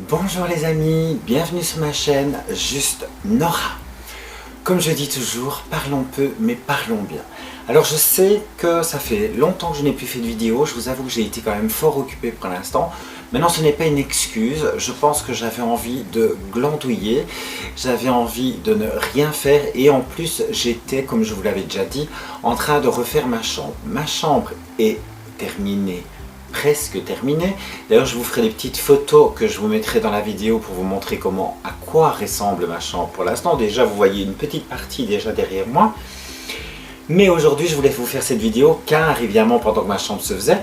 Bonjour les amis, bienvenue sur ma chaîne Juste Nora. Comme je dis toujours, parlons peu mais parlons bien. Alors je sais que ça fait longtemps que je n'ai plus fait de vidéo, je vous avoue que j'ai été quand même fort occupé pour l'instant. Maintenant ce n'est pas une excuse, je pense que j'avais envie de glandouiller, j'avais envie de ne rien faire et en plus j'étais, comme je vous l'avais déjà dit, en train de refaire ma chambre. Ma chambre est terminée. Presque terminé. D'ailleurs je vous ferai des petites photos que je vous mettrai dans la vidéo pour vous montrer à quoi ressemble ma chambre pour l'instant. Déjà vous voyez une petite partie déjà derrière moi. Mais aujourd'hui je voulais vous faire cette vidéo car évidemment pendant que ma chambre se faisait,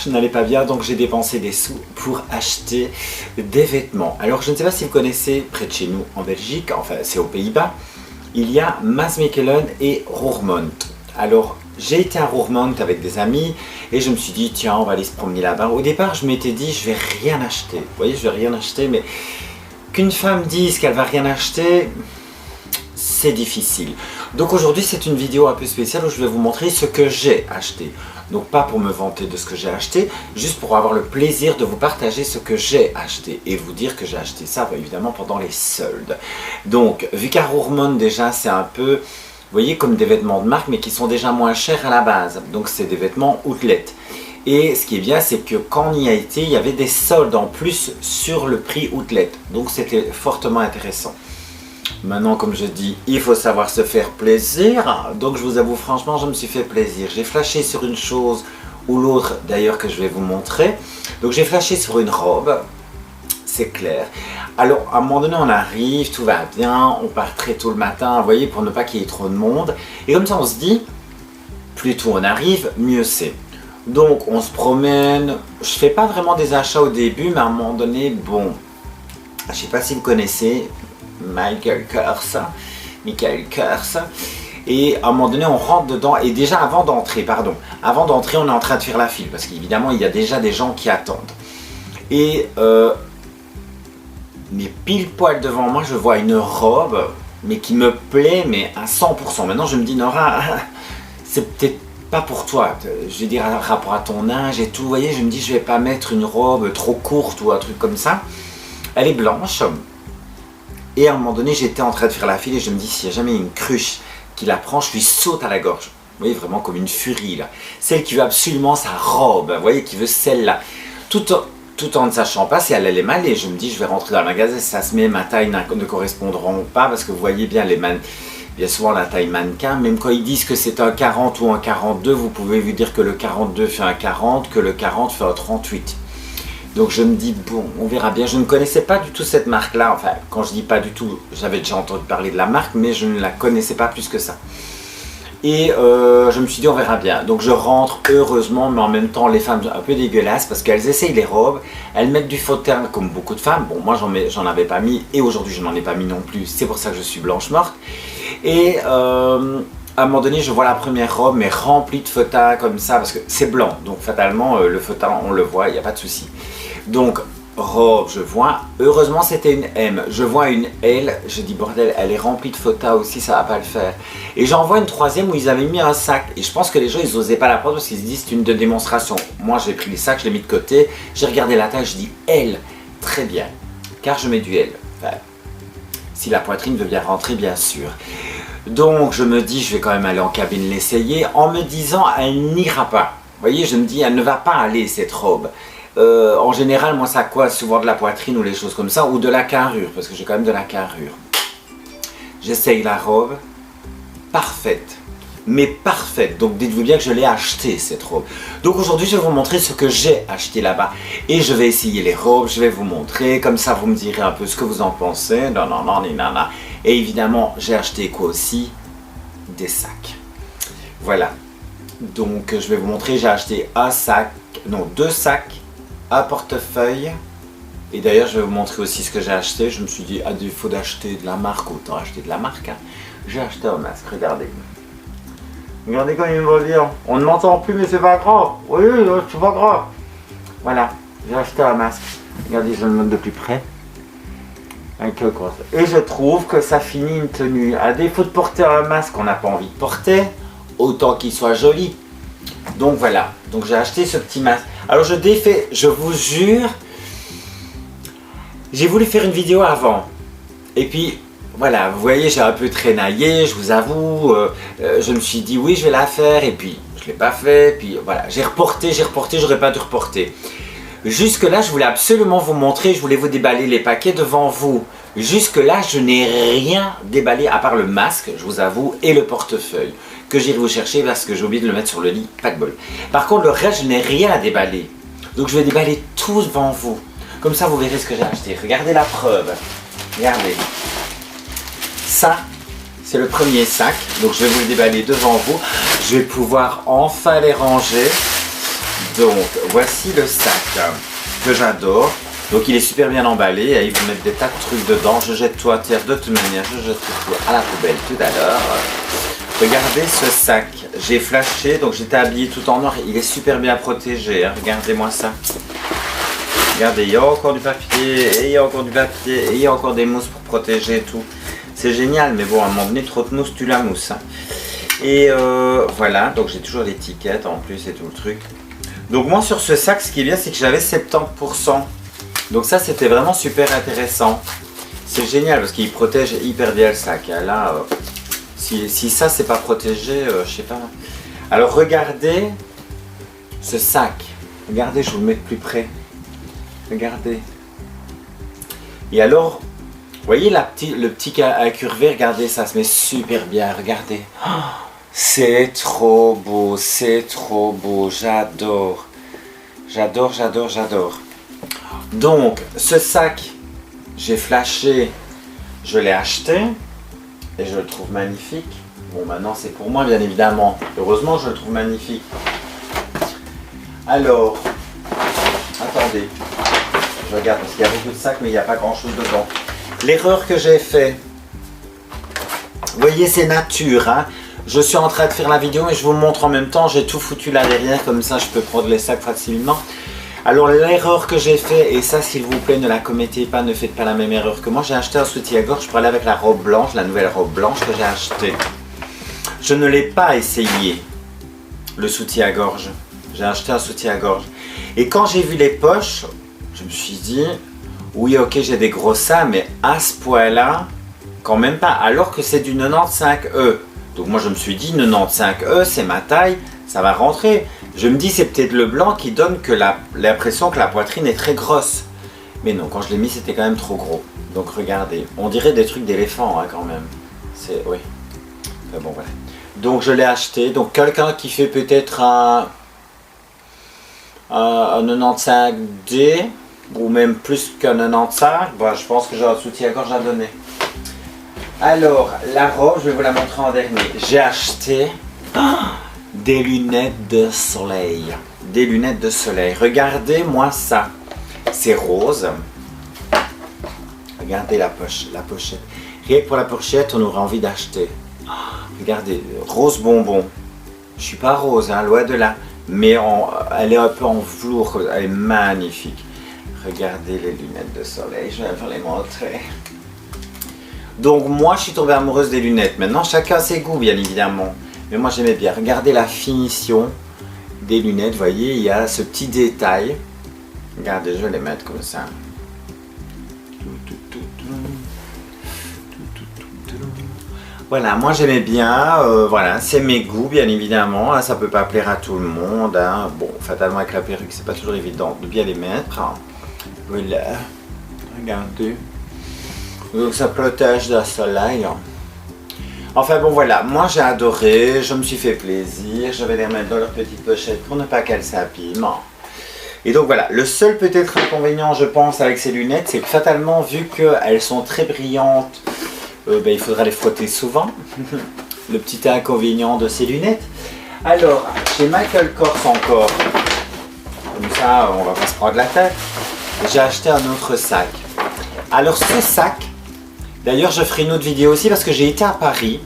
je n'allais pas bien, donc j'ai dépensé des sous pour acheter des vêtements. Alors je ne sais pas si vous connaissez près de chez nous en Belgique, enfin c'est aux Pays-Bas, il y a Maasmechelen et Roermond. Alors j'ai été à Roermond avec des amis et je me suis dit tiens on va aller se promener là-bas. Au départ je m'étais dit je vais rien acheter. Vous voyez, je vais rien acheter, mais qu'une femme dise qu'elle va rien acheter, c'est difficile. Donc aujourd'hui c'est une vidéo un peu spéciale où je vais vous montrer ce que j'ai acheté. Donc pas pour me vanter de ce que j'ai acheté, juste pour avoir le plaisir de vous partager ce que j'ai acheté et vous dire que j'ai acheté ça évidemment pendant les soldes. Donc vu qu'à Roermond déjà c'est un peu, vous voyez, comme des vêtements de marque, mais qui sont déjà moins chers à la base. Donc c'est des vêtements outlet. Et ce qui est bien, c'est que quand on y a été, il y avait des soldes en plus sur le prix outlet. Donc c'était fortement intéressant. Maintenant, comme je dis, il faut savoir se faire plaisir. Donc je vous avoue, franchement, je me suis fait plaisir. J'ai flashé sur une chose ou l'autre, d'ailleurs, que je vais vous montrer. Donc j'ai flashé sur une robe. C'est clair. Alors à un moment donné on arrive, tout va bien, on part très tôt le matin, vous voyez, pour ne pas qu'il y ait trop de monde. Et comme ça on se dit, plus tôt on arrive, mieux c'est. Donc on se promène, je fais pas vraiment des achats au début, mais à un moment donné, bon, je sais pas si vous connaissez Michael Kors, et à un moment donné on rentre dedans, et déjà avant d'entrer on est en train de faire la file, parce qu'évidemment il y a déjà des gens qui attendent. Et mais pile poil devant moi, je vois une robe, mais qui me plaît, mais à 100%. Maintenant, je me dis, Nora, c'est peut-être pas pour toi. Je vais dire, à rapport à ton âge et tout, vous voyez, je me dis, je vais pas mettre une robe trop courte ou un truc comme ça. Elle est blanche. Et à un moment donné, j'étais en train de faire la file et je me dis, s'il y a jamais une cruche qui la prend, je lui saute à la gorge. Vous voyez, vraiment comme une furie, là. Celle qui veut absolument sa robe, vous voyez, qui veut celle-là. Tout en ne sachant pas si elle allait mal, et je me dis je vais rentrer dans le magasin, si ça se met ma taille ne correspondront pas, parce que vous voyez bien bien souvent la taille mannequin, même quand ils disent que c'est un 40 ou un 42, vous pouvez vous dire que le 42 fait un 40, que le 40 fait un 38. Donc je me dis bon, on verra bien. Je ne connaissais pas du tout cette marque là, enfin quand je dis pas du tout, j'avais déjà entendu parler de la marque, mais je ne la connaissais pas plus que ça. Et je me suis dit on verra bien. Donc je rentre heureusement, mais en même temps les femmes un peu dégueulasses parce qu'elles essayent les robes, elles mettent du faux de teint comme beaucoup de femmes. Bon, moi j'en avais pas mis et aujourd'hui je n'en ai pas mis non plus, c'est pour ça que je suis blanche morte. Et à un moment donné je vois la première robe mais remplie de faux de teint comme ça, parce que c'est blanc, donc fatalement le faux de teint on le voit, il n'y a pas de souci. Donc robe, je vois, heureusement c'était une M, je vois une L, je dis bordel, elle est remplie de photos aussi, ça va pas le faire. Et j'en vois une troisième où ils avaient mis un sac, et je pense que les gens ils osaient pas la prendre parce qu'ils se disent c'est une de démonstration. Moi j'ai pris les sacs, je l'ai mis de côté, j'ai regardé la taille, je dis L, très bien, car je mets du L, enfin, si la poitrine veut bien rentrer bien sûr. Donc je me dis je vais quand même aller en cabine l'essayer, en me disant elle n'ira pas. Vous voyez, je me dis elle ne va pas aller cette robe. En général, moi ça coince souvent de la poitrine ou les choses comme ça, ou de la carrure, parce que j'ai quand même de la carrure. J'essaye la robe, parfaite, mais parfaite, donc dites-vous bien que je l'ai acheté cette robe. Donc aujourd'hui je vais vous montrer ce que j'ai acheté là-bas, et je vais essayer les robes, je vais vous montrer, comme ça vous me direz un peu ce que vous en pensez, non, et évidemment j'ai acheté quoi aussi? Des sacs. Voilà, donc je vais vous montrer, j'ai acheté deux sacs, un portefeuille, et d'ailleurs je vais vous montrer aussi ce que j'ai acheté. Je me suis dit à défaut d'acheter de la marque, autant acheter de la marque, hein. J'ai acheté un masque, regardez quand il va dire on ne m'entend plus mais c'est pas grave, oui c'est pas grave, voilà, j'ai acheté un masque, regardez, je le montre de plus près avec le gros. Et je trouve que ça finit une tenue. À défaut de porter un masque qu'on n'a pas envie de porter, autant qu'il soit joli. Donc voilà, donc j'ai acheté ce petit masque. Alors je défais, je vous jure, j'ai voulu faire une vidéo avant. Et puis, voilà, vous voyez, j'ai un peu traînaillé, je vous avoue. Je me suis dit, oui, je vais la faire. Et puis, je ne l'ai pas fait. Puis, voilà, j'ai reporté, j'aurais pas dû reporter. Jusque là, je voulais absolument vous montrer, je voulais vous déballer les paquets devant vous. Jusque là, je n'ai rien déballé à part le masque, je vous avoue, et le portefeuille que j'irai vous chercher parce que j'ai oublié de le mettre sur le lit, pas de bol. Par contre, le reste, je n'ai rien à déballer. Donc, je vais déballer tout devant vous. Comme ça, vous verrez ce que j'ai acheté. Regardez la preuve. Regardez. Ça, c'est le premier sac. Donc, je vais vous le déballer devant vous. Je vais pouvoir enfin les ranger. Donc, voici le sac que j'adore. Donc, il est super bien emballé. Et ils vont mettre des tas de trucs dedans. Je jette tout à terre de toute manière. Je jette tout à la poubelle tout à l'heure. Regardez ce sac. J'ai flashé. Donc, j'étais habillé tout en noir. Il est super bien protégé. Hein. Regardez-moi ça. Regardez, il y a encore du papier. Et il y a encore du papier. Et il y a encore des mousses pour protéger tout. C'est génial. Mais bon, à un moment donné, trop de mousse, tu la mousses. Hein. Et voilà. Donc, j'ai toujours l'étiquette en plus et tout le truc. Donc moi sur ce sac, ce qui est bien, c'est que j'avais 70%. Donc ça, c'était vraiment super intéressant. C'est génial parce qu'il protège hyper bien le sac. Là, si ça, c'est pas protégé, je sais pas. Alors regardez ce sac. Regardez, je vous le mets de plus près. Regardez. Et alors, vous voyez le petit incurvé, regardez, ça se met super bien. Regardez. Oh, c'est trop beau, j'adore. J'adore, j'adore, j'adore. Donc, ce sac, j'ai flashé, je l'ai acheté et je le trouve magnifique. Bon, maintenant, c'est pour moi, bien évidemment. Heureusement, je le trouve magnifique. Alors, attendez. Je regarde parce qu'il y a beaucoup de sacs, mais il n'y a pas grand-chose dedans. L'erreur que j'ai fait, vous voyez, c'est nature, hein. Je suis en train de faire la vidéo et je vous montre en même temps, j'ai tout foutu là derrière, comme ça je peux prendre les sacs facilement. Alors l'erreur que j'ai fait, et ça s'il vous plaît ne la commettez pas, ne faites pas la même erreur que moi, j'ai acheté un soutien-gorge pour aller avec la robe blanche, la nouvelle robe blanche que j'ai achetée. Je ne l'ai pas essayé, le soutien-gorge. J'ai acheté un soutien-gorge. Et quand j'ai vu les poches, je me suis dit, oui ok j'ai des gros seins, mais à ce point-là, quand même pas, alors que c'est du 95E. Donc moi je me suis dit 95E c'est ma taille, ça va rentrer. Je me dis c'est peut-être le blanc qui donne que l'impression que la poitrine est très grosse. Mais non, quand je l'ai mis c'était quand même trop gros. Donc regardez, on dirait des trucs d'éléphant hein, quand même. C'est oui. Mais bon voilà. Donc je l'ai acheté. Donc quelqu'un qui fait peut-être un 95D ou même plus qu'un 95, bah, je pense que j'ai un soutien-gorge à donner. Alors, la robe, je vais vous la montrer en dernier. J'ai acheté des lunettes de soleil. Des lunettes de soleil. Regardez-moi ça. C'est rose. Regardez la pochette. Rien que pour la pochette, on aurait envie d'acheter. Regardez, rose bonbon. Je suis pas rose, hein, loin de là. Mais elle est un peu en velours. Elle est magnifique. Regardez les lunettes de soleil. Je vais vous les montrer. Donc moi je suis tombée amoureuse des lunettes. Maintenant chacun a ses goûts bien évidemment. Mais moi j'aimais bien. Regardez la finition des lunettes. Vous voyez il y a ce petit détail. Regardez, je vais les mettre comme ça. Voilà, moi j'aimais bien. Voilà, c'est mes goûts bien évidemment. Ça peut pas plaire à tout le monde. Hein. Bon, fatalement avec la perruque c'est pas toujours évident de bien les mettre. Voilà. Regardez. Donc ça protège du soleil. Enfin bon voilà, moi j'ai adoré, je me suis fait plaisir, je vais les remettre dans leur petite pochette pour ne pas qu'elles s'abîment. Et donc voilà, le seul peut-être inconvénient je pense avec ces lunettes, c'est que fatalement vu qu'elles sont très brillantes, il faudra les frotter souvent. Le petit inconvénient de ces lunettes. Alors, chez Michael Kors encore, comme ça on va pas se prendre la tête, j'ai acheté un autre sac. Alors ce sac, d'ailleurs je ferai une autre vidéo aussi parce que j'ai été à Paris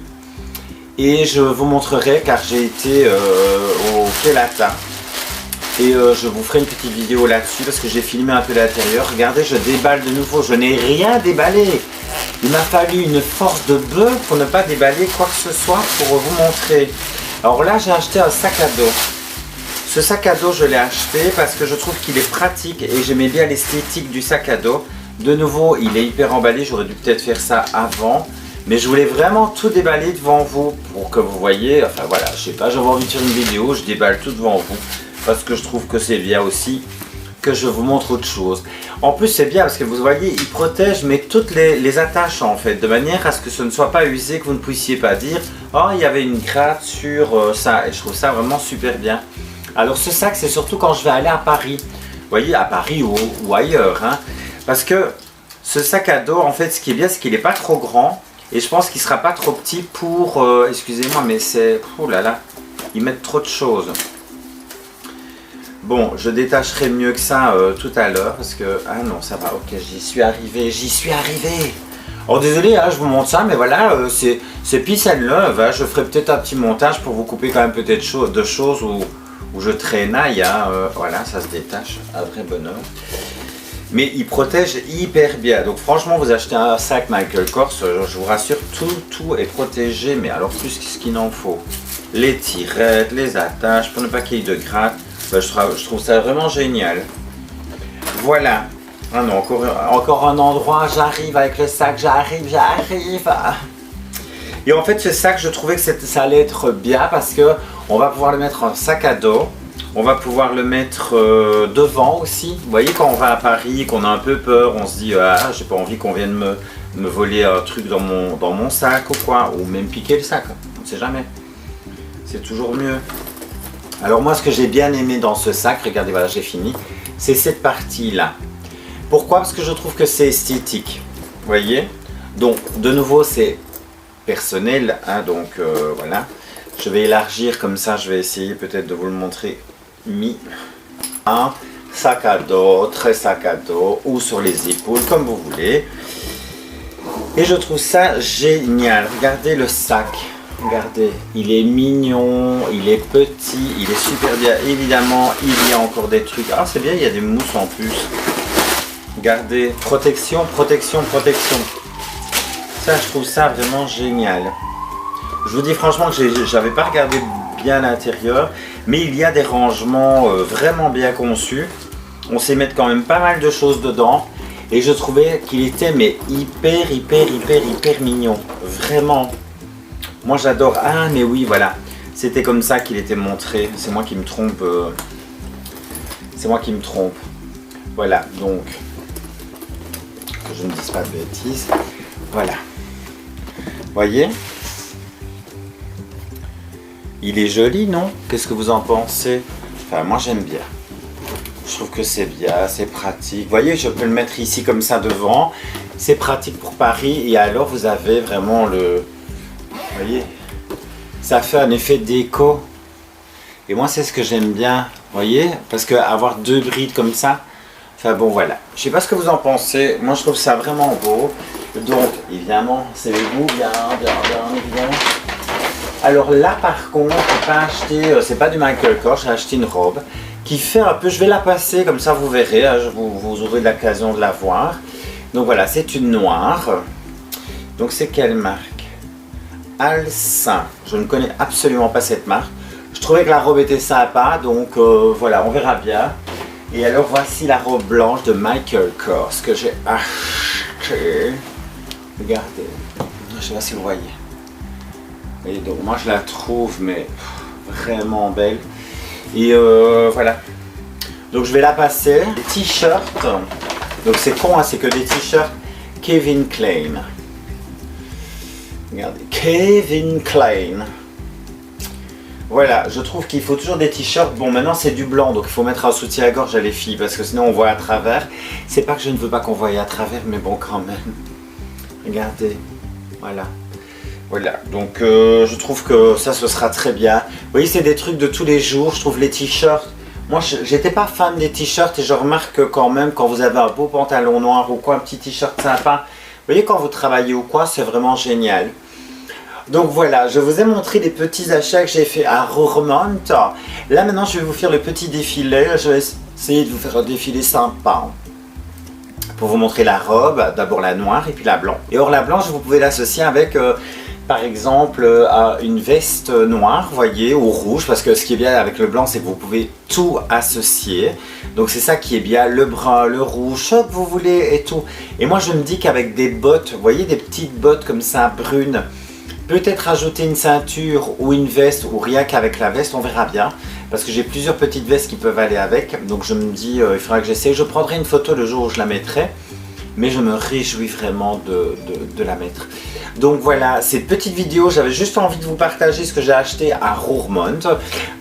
et je vous montrerai car j'ai été au Quai Latin et je vous ferai une petite vidéo là-dessus parce que j'ai filmé un peu l'intérieur. Regardez, je déballe de nouveau, je n'ai rien déballé. Il m'a fallu une force de bœuf pour ne pas déballer quoi que ce soit pour vous montrer. Alors là j'ai acheté un sac à dos. Ce sac à dos je l'ai acheté parce que je trouve qu'il est pratique et j'aimais bien l'esthétique du sac à dos. De nouveau, il est hyper emballé, j'aurais dû peut-être faire ça avant. Mais je voulais vraiment tout déballer devant vous pour que vous voyez, enfin voilà, je sais pas, j'avais envie de faire une vidéo, je déballe tout devant vous parce que je trouve que c'est bien aussi que je vous montre autre chose. En plus c'est bien parce que vous voyez, il protège mais toutes les attaches en fait, de manière à ce que ce ne soit pas usé, que vous ne puissiez pas dire « Oh, il y avait une gratte sur ça » et je trouve ça vraiment super bien. Alors ce sac, c'est surtout quand je vais aller à Paris, vous voyez, à Paris ou ailleurs, hein, parce que ce sac à dos, en fait, ce qui est bien, c'est qu'il n'est pas trop grand. Et je pense qu'il ne sera pas trop petit pour... excusez-moi, mais c'est... Oh là là, ils mettent trop de choses. Bon, je détacherai mieux que ça tout à l'heure, parce que... Ah non, ça va, ok, j'y suis arrivé, j'y suis arrivé. Oh, désolé, hein, je vous montre ça, mais voilà, c'est peace and love. Hein, je ferai peut-être un petit montage pour vous couper quand même peut-être de choses où je traînaille. Hein, voilà, ça se détache, un vrai bonheur. Mais il protège hyper bien. Donc franchement, vous achetez un sac Michael Kors, je vous rassure, tout est protégé. Mais alors plus ce qu'il en faut. Les tirettes, les attaches, pour ne pas qu'il y ait de gratte. Ben, je trouve ça vraiment génial. Voilà. Ah non, encore un endroit, j'arrive avec le sac, j'arrive. Et en fait, ce sac, je trouvais que ça allait être bien parce que on va pouvoir le mettre en sac à dos. On va pouvoir le mettre devant aussi. Vous voyez, quand on va à Paris, qu'on a un peu peur, on se dit ah, j'ai pas envie qu'on vienne me voler un truc dans mon sac ou quoi, ou même piquer le sac. On ne sait jamais. C'est toujours mieux. Alors moi, ce que j'ai bien aimé dans ce sac, regardez, voilà, j'ai fini, c'est cette partie-là. Pourquoi? Parce que je trouve que c'est esthétique. Vous voyez? Donc, de nouveau, c'est personnel. Hein, donc, voilà. Je vais élargir comme ça, je vais essayer peut-être de vous le montrer. Un sac à dos, très sac à dos ou sur les épaules comme vous voulez, et je trouve ça génial. Regardez le sac, regardez, il est mignon, il est petit, il est super bien. Évidemment il y a encore des trucs, ah c'est bien, il y a des mousses en plus. Regardez, protection, ça je trouve ça vraiment génial. Je vous dis franchement que j'avais pas regardé bien l'intérieur, mais il y a des rangements vraiment bien conçus. On sait mettre quand même pas mal de choses dedans, et je trouvais qu'il était mais hyper mignon, vraiment. Moi j'adore. Ah mais oui, voilà, c'était comme ça qu'il était montré. C'est moi qui me trompe. Voilà, donc que je ne dise pas de bêtises. Voilà, voyez. Il est joli, non? Qu'est-ce que vous en pensez? Enfin, moi j'aime bien. Je trouve que c'est bien, c'est pratique. Vous voyez, je peux le mettre ici comme ça devant. C'est pratique pour Paris. Et alors, vous avez vraiment le... Vous voyez? Ça fait un effet déco. Et moi, c'est ce que j'aime bien. Vous voyez? Parce qu'avoir deux brides comme ça... Enfin bon, voilà. Je sais pas ce que vous en pensez. Moi, je trouve ça vraiment beau. Donc, évidemment, c'est le goût. Bien, évidemment. Alors là par contre, j'ai pas acheté, c'est pas du Michael Kors, j'ai acheté une robe qui fait un peu, je vais la passer comme ça vous verrez, hein, vous aurez l'occasion de la voir. Donc voilà, c'est une noire. Donc c'est quelle marque? Alcin. Je ne connais absolument pas cette marque. Je trouvais que la robe était sympa, donc voilà, on verra bien. Et alors voici la robe blanche de Michael Kors que j'ai acheté. Regardez, je sais pas si vous voyez. Et donc moi je la trouve mais vraiment belle. Et voilà. Donc je vais la passer. Les t-shirts. Donc c'est con, hein, c'est que des t-shirts Calvin Klein. Regardez, Calvin Klein. Voilà, je trouve qu'il faut toujours des t-shirts. Bon, maintenant c'est du blanc, donc il faut mettre un soutien-gorge à les filles parce que sinon on voit à travers. C'est pas que je ne veux pas qu'on voie à travers, mais bon quand même. Regardez, voilà. Voilà, donc je trouve que ça ce sera très bien. Vous voyez, c'est des trucs de tous les jours. Je trouve les t-shirts. Moi, j'étais pas fan des t-shirts et je remarque que quand même, quand vous avez un beau pantalon noir ou quoi, un petit t-shirt sympa, vous voyez, quand vous travaillez ou quoi, c'est vraiment génial. Donc voilà, je vous ai montré les petits achats que j'ai fait à Roermond. Là maintenant, je vais vous faire le petit défilé. Je vais essayer de vous faire un défilé sympa. Pour vous montrer la robe, d'abord la noire et puis la blanche. Et or la blanche, vous pouvez l'associer avec par exemple une veste noire, vous voyez, ou rouge, parce que ce qui est bien avec le blanc, c'est que vous pouvez tout associer. Donc c'est ça qui est bien, le brun, le rouge, ce que vous voulez et tout. Et moi je me dis qu'avec des bottes, vous voyez, des petites bottes comme ça, brunes, peut-être rajouter une ceinture ou une veste, ou rien qu'avec la veste, on verra bien. Parce que j'ai plusieurs petites vestes qui peuvent aller avec. Donc je me dis, il faudra que j'essaie. Je prendrai une photo le jour où je la mettrai. Mais je me réjouis vraiment de la mettre. Donc voilà, cette petite vidéo, j'avais juste envie de vous partager ce que j'ai acheté à Roermond.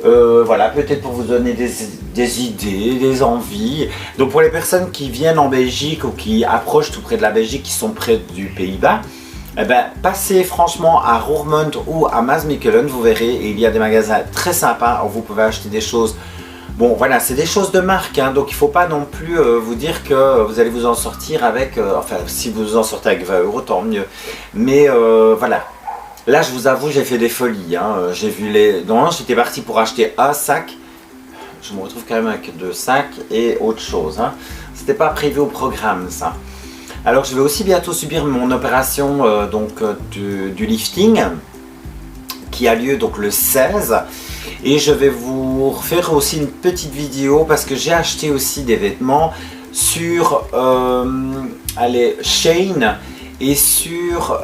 Voilà, peut-être pour vous donner des idées, des envies. Donc pour les personnes qui viennent en Belgique ou qui approchent tout près de la Belgique, qui sont près du Pays-Bas, eh ben, passez franchement à Roermond ou à Maasmechelen, vous verrez, il y a des magasins très sympas où vous pouvez acheter des choses. Bon voilà, c'est des choses de marque, hein, donc il ne faut pas non plus vous dire que vous allez vous en sortir avec, enfin si vous en sortez avec 20 €, tant mieux. Mais voilà, là je vous avoue, j'ai fait des folies, hein. J'ai vu les... Non, j'étais parti pour acheter un sac, je me retrouve quand même avec 2 sacs et autre chose, hein. C'était pas prévu au programme ça. Alors je vais aussi bientôt subir mon opération du lifting, qui a lieu donc le 16. Et je vais vous refaire aussi une petite vidéo parce que j'ai acheté aussi des vêtements sur Shein et sur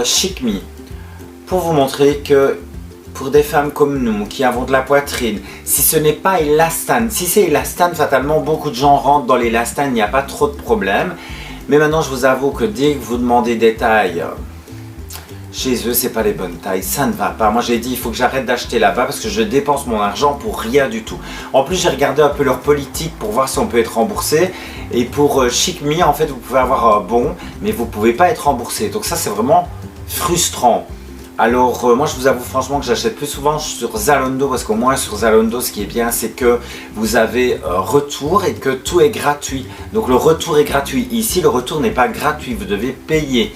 Chic Me, pour vous montrer que pour des femmes comme nous qui avons de la poitrine, si ce n'est pas élastane, si c'est élastane, fatalement beaucoup de gens rentrent dans l'élastane, il n'y a pas trop de problème. Mais maintenant je vous avoue que dès que vous demandez des tailles, chez eux, c'est pas les bonnes tailles, ça ne va pas. Moi j'ai dit il faut que j'arrête d'acheter là-bas parce que je dépense mon argent pour rien du tout. En plus j'ai regardé un peu leur politique pour voir si on peut être remboursé. Et pour Chic Me, en fait vous pouvez avoir un bon, mais vous pouvez pas être remboursé. Donc ça c'est vraiment frustrant. Alors moi je vous avoue franchement que j'achète plus souvent sur Zalando, parce qu'au moins sur Zalando ce qui est bien c'est que vous avez retour et que tout est gratuit. Donc le retour est gratuit. Ici le retour n'est pas gratuit, vous devez payer.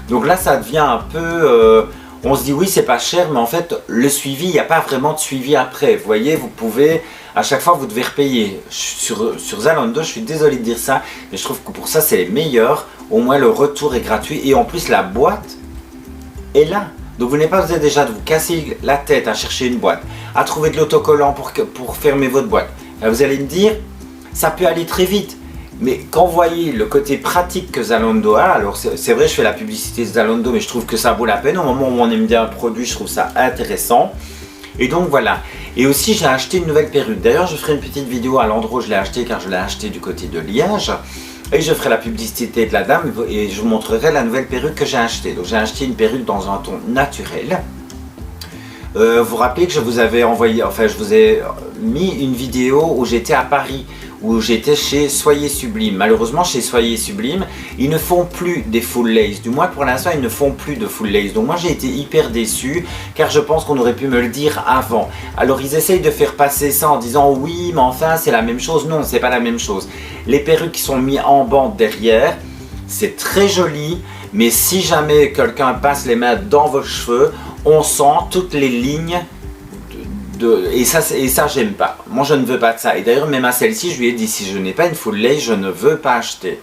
Donc là ça devient un peu, on se dit oui c'est pas cher, mais en fait le suivi, il n'y a pas vraiment de suivi après. Vous voyez, vous pouvez, à chaque fois vous devez repayer. Sur Zalando, je suis désolé de dire ça, mais je trouve que pour ça c'est les meilleurs. Au moins le retour est gratuit et en plus la boîte est là. Donc vous n'avez pas besoin déjà de vous casser la tête à chercher une boîte, à trouver de l'autocollant pour fermer votre boîte. Là, vous allez me dire, ça peut aller très vite. Mais quand vous voyez le côté pratique que Zalando a, alors c'est vrai je fais la publicité de Zalando, mais je trouve que ça vaut la peine. Au moment où on aime bien un produit, je trouve ça intéressant. Et donc voilà. Et aussi j'ai acheté une nouvelle perruque. D'ailleurs je ferai une petite vidéo à l'endroit où je l'ai acheté, car je l'ai acheté du côté de Liège. Et je ferai la publicité de la dame et je vous montrerai la nouvelle perruque que j'ai achetée. Donc j'ai acheté une perruque dans un ton naturel. Vous vous rappelez que je vous avais envoyé, enfin je vous ai mis une vidéo où j'étais à Paris, où j'étais chez Soyez Sublime. Malheureusement chez Soyez Sublime, ils ne font plus des full lace. Du moins pour l'instant ils ne font plus de full lace. Donc moi j'ai été hyper déçu, car je pense qu'on aurait pu me le dire avant. Alors ils essayent de faire passer ça en disant oui mais enfin c'est la même chose. Non, c'est pas la même chose. Les perruques qui sont mises en bande derrière, c'est très joli, mais si jamais quelqu'un passe les mains dans vos cheveux, on sent toutes les lignes et ça j'aime pas. Moi je ne veux pas de ça. Et d'ailleurs même à celle-ci je lui ai dit, si je n'ai pas une full lace, je ne veux pas acheter.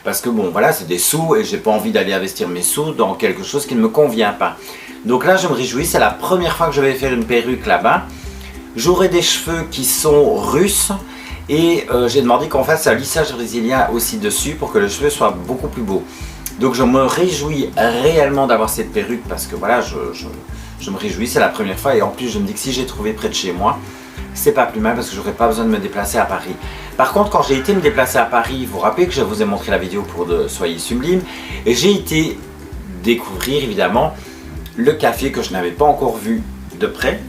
Parce que bon voilà, c'est des sous et j'ai pas envie d'aller investir mes sous dans quelque chose qui ne me convient pas. Donc là je me réjouis, c'est la première fois que je vais faire une perruque là-bas. J'aurai des cheveux qui sont russes. Et j'ai demandé qu'on fasse un lissage brésilien aussi dessus pour que le cheveu soit beaucoup plus beau. Donc je me réjouis réellement d'avoir cette perruque parce que voilà, je me réjouis, c'est la première fois. Et en plus je me dis que si j'ai trouvé près de chez moi, c'est pas plus mal parce que j'aurais pas besoin de me déplacer à Paris. Par contre quand j'ai été me déplacer à Paris, vous vous rappelez que je vous ai montré la vidéo pour Soyez Sublime. Et j'ai été découvrir évidemment le café que je n'avais pas encore vu de près,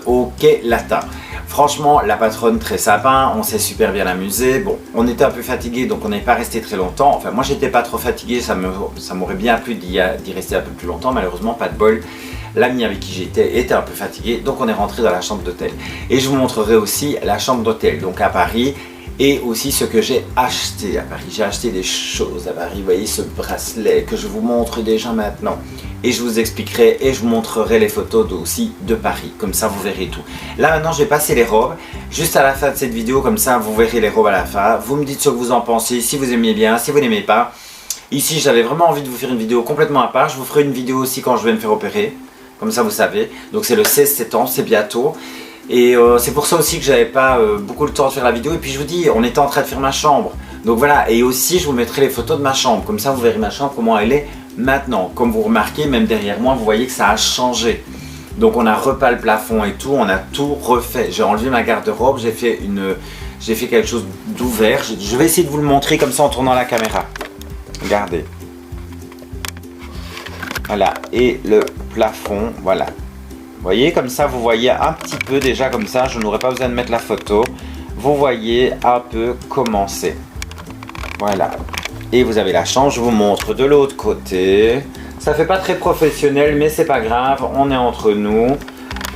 au Quai Latin. Franchement, la patronne très sympa, on s'est super bien amusé. Bon, on était un peu fatigué, donc on n'est pas resté très longtemps. Enfin, moi, j'étais pas trop fatigué, ça m'aurait bien plu d'y rester un peu plus longtemps. Malheureusement, pas de bol. L'ami avec qui j'étais était un peu fatigué, donc on est rentré dans la chambre d'hôtel. Et je vous montrerai aussi la chambre d'hôtel, donc à Paris, et aussi ce que j'ai acheté à Paris. J'ai acheté des choses à Paris, vous voyez ce bracelet que je vous montre déjà maintenant. Et je vous expliquerai et je vous montrerai les photos aussi de Paris, comme ça vous verrez tout. Là maintenant je vais passer les robes, juste à la fin de cette vidéo, comme ça vous verrez les robes à la fin. Vous me dites ce que vous en pensez, si vous aimez bien, si vous n'aimez pas. Ici, j'avais vraiment envie de vous faire une vidéo complètement à part. Je vous ferai une vidéo aussi quand je vais me faire opérer. Comme ça, vous savez. Donc, c'est le 16 septembre, c'est bientôt. Et c'est pour ça aussi que j'avais pas beaucoup le temps de faire la vidéo. Et puis, je vous dis, on était en train de faire ma chambre. Donc, voilà. Et aussi, je vous mettrai les photos de ma chambre. Comme ça, vous verrez ma chambre, comment elle est maintenant. Comme vous remarquez, même derrière moi, vous voyez que ça a changé. Donc, on a repeint le plafond et tout. On a tout refait. J'ai enlevé ma garde-robe. J'ai fait quelque chose d'ouvert. Je vais essayer de vous le montrer comme ça en tournant la caméra. Regardez. Voilà. Et le plafond, voilà. Vous voyez, comme ça, vous voyez un petit peu déjà comme ça. Je n'aurai pas besoin de mettre la photo. Vous voyez un peu comment c'est. Voilà. Et vous avez la chambre. Je vous montre de l'autre côté. Ça fait pas très professionnel, mais c'est pas grave. On est entre nous.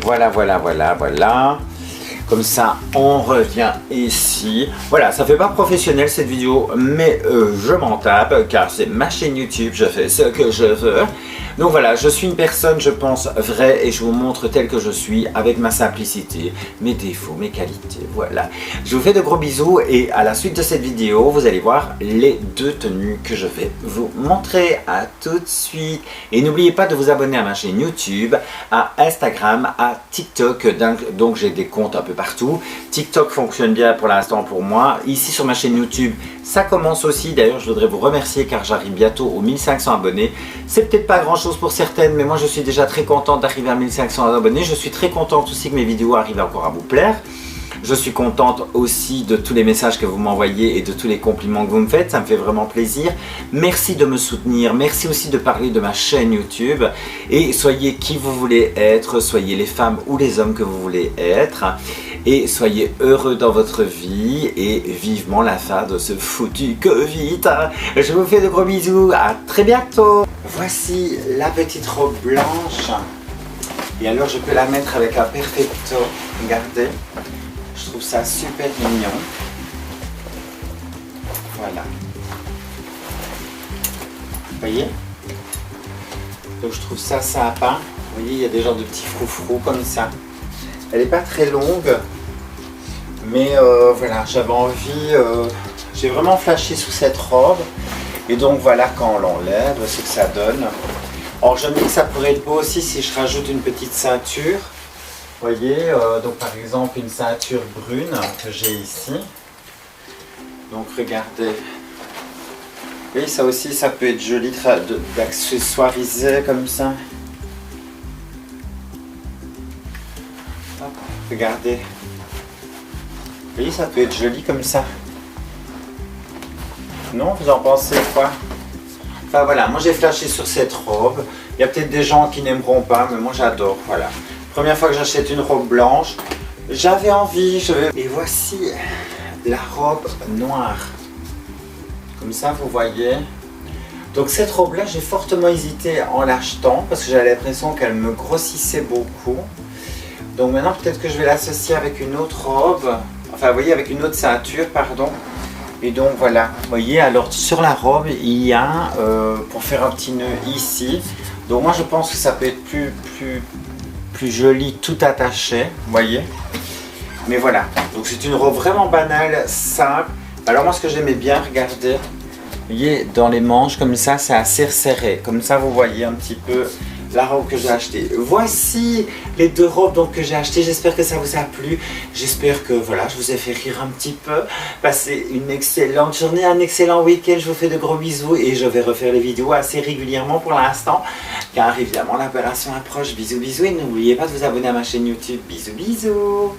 Voilà, voilà, voilà, voilà. Comme ça, on revient ici. Voilà, ça fait pas professionnel cette vidéo, mais je m'en tape, car c'est ma chaîne YouTube, je fais ce que je veux. Donc voilà, je suis une personne, je pense, vraie, et je vous montre tel que je suis, avec ma simplicité, mes défauts, mes qualités, voilà. Je vous fais de gros bisous, et à la suite de cette vidéo, vous allez voir les 2 tenues que je vais vous montrer. À tout de suite. Et n'oubliez pas de vous abonner à ma chaîne YouTube, à Instagram, à TikTok, donc j'ai des comptes un peu partout. TikTok fonctionne bien pour l'instant pour moi. Ici sur ma chaîne YouTube, ça commence aussi. D'ailleurs, je voudrais vous remercier car j'arrive bientôt aux 1500 abonnés. C'est peut-être pas grand chose pour certaines, mais moi je suis déjà très contente d'arriver à 1500 abonnés. Je suis très contente aussi que mes vidéos arrivent encore à vous plaire. Je suis contente aussi de tous les messages que vous m'envoyez et de tous les compliments que vous me faites, ça me fait vraiment plaisir. Merci de me soutenir, merci aussi de parler de ma chaîne YouTube. Et soyez qui vous voulez être, soyez les femmes ou les hommes que vous voulez être. Et soyez heureux dans votre vie et vivement la fin de ce foutu Covid. Je vous fais de gros bisous, à très bientôt. Voici la petite robe blanche. Et alors je peux la mettre avec un perfecto, regardez. Je trouve ça super mignon. Voilà. Vous voyez? Donc je trouve ça sympa. Vous voyez, il y a des genres de petits froufrous comme ça. Elle n'est pas très longue. Mais voilà, j'avais envie... j'ai vraiment flashé sous cette robe. Et donc voilà, quand on l'enlève, ce que ça donne. Alors je me dis que ça pourrait être beau aussi si je rajoute une petite ceinture. Vous voyez, donc par exemple une ceinture brune que j'ai ici. Donc regardez. Vous voyez, ça aussi, ça peut être joli d'accessoiriser comme ça. Hop, regardez. Vous voyez, ça peut être joli comme ça. Non, vous en pensez quoi? Enfin voilà, moi j'ai flashé sur cette robe. Il y a peut-être des gens qui n'aimeront pas, mais moi j'adore, voilà. Première fois que j'achète une robe blanche, j'avais envie, Et voici la robe noire. Comme ça, vous voyez. Donc cette robe-là, j'ai fortement hésité en l'achetant parce que j'avais l'impression qu'elle me grossissait beaucoup. Donc maintenant, peut-être que je vais l'associer avec une autre robe. Enfin, vous voyez, avec une autre ceinture, pardon. Et donc voilà, vous voyez, alors sur la robe, il y a, pour faire un petit nœud ici. Donc moi, je pense que ça peut être plus joli, tout attaché, vous voyez. Mais voilà, donc c'est une robe vraiment banale, simple. Alors moi, ce que j'aimais bien, regardez, vous voyez, dans les manches, comme ça, c'est assez resserré. Comme ça, vous voyez un petit peu la robe que j'ai achetée. Voici les 2 robes donc, que j'ai achetées. J'espère que ça vous a plu. J'espère que voilà, je vous ai fait rire un petit peu. Passez une excellente journée, un excellent week-end. Je vous fais de gros bisous et je vais refaire les vidéos assez régulièrement pour l'instant. Car évidemment, l'opération approche. Bisous, bisous. Et n'oubliez pas de vous abonner à ma chaîne YouTube. Bisous, bisous.